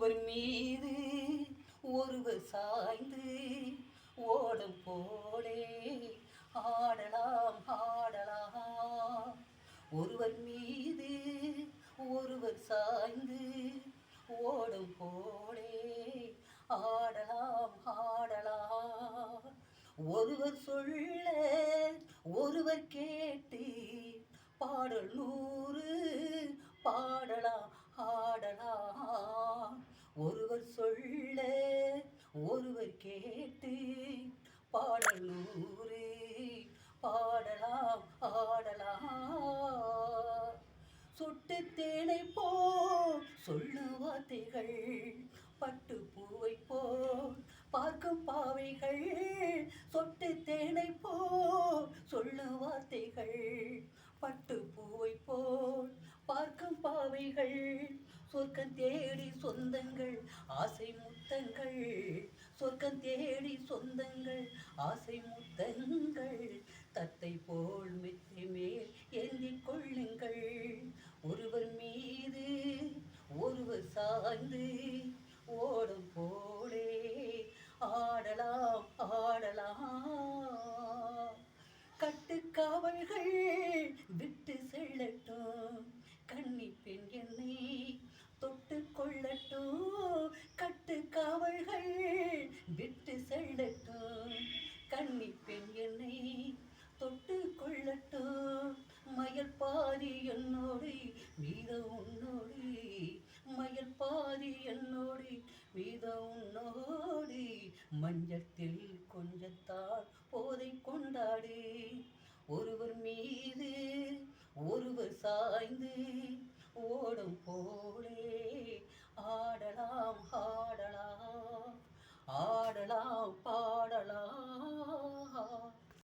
ஒருவர் மீது ஒருவர் சாய்ந்து ஓடும் போலே ஆடலாம் ஆடலாம். ஒருவர் மீது ஒருவர் சாய்ந்து ஓடும் போலே ஆடலாம் ஆடலாம். ஒருவர் சொல்ல ஒருவர் கேட்டு பாடல் 100 பாடலாம் ஆடலாம். ஒருவர் சொல்ல ஒருவர் கேட்டு பாடல் 100 பாடலாம் ஆடலாம். சொட்டு தேனை போல் சொல்லும் வார்த்தைகள் பட்டு பூவை போல் பார்க்கும் பாவைகள். சொட்டு தேனை போல் சொல்லும் வார்த்தைகள் பட்டு பூவை போல் பார்க்கும் பாவைகள். சொர்க்கம் தேடி சொந்தங்கள் ஆசை முத்தங்கள். சொர்க்கம் தேடி சொந்தங்கள் ஆசை முத்தங்கள். தத்தை போல் மெத்தை மேல் ஏந்திக் கொள்ளுங்கள். ஒருவர் மீது ஒருவர் சாய்ந்து ஓடும் போலே ஆடலாம் ஆடலாம். கட்டுக்காவல்கள் விட்டு செல்லட்டும், கன்னி பெண் என்னை தொட்டு கொள்ளட்டும். கட்டுக்காவல்கள் விட்டு செல்லட்டும், கன்னி பெண் என்னை தொட்டு கொள்ளட்டும். மயல் பாதி என்னோடு மீத உன்னோடு, மயல் பாதி என்னோடு மீத உன்னோடு. மஞ்சத்தில் கொஞ்சத்தால் போதை கொண்டாடு. ஒருவர் மீது ஒருவர் சாய்ந்து ஓடும் போலே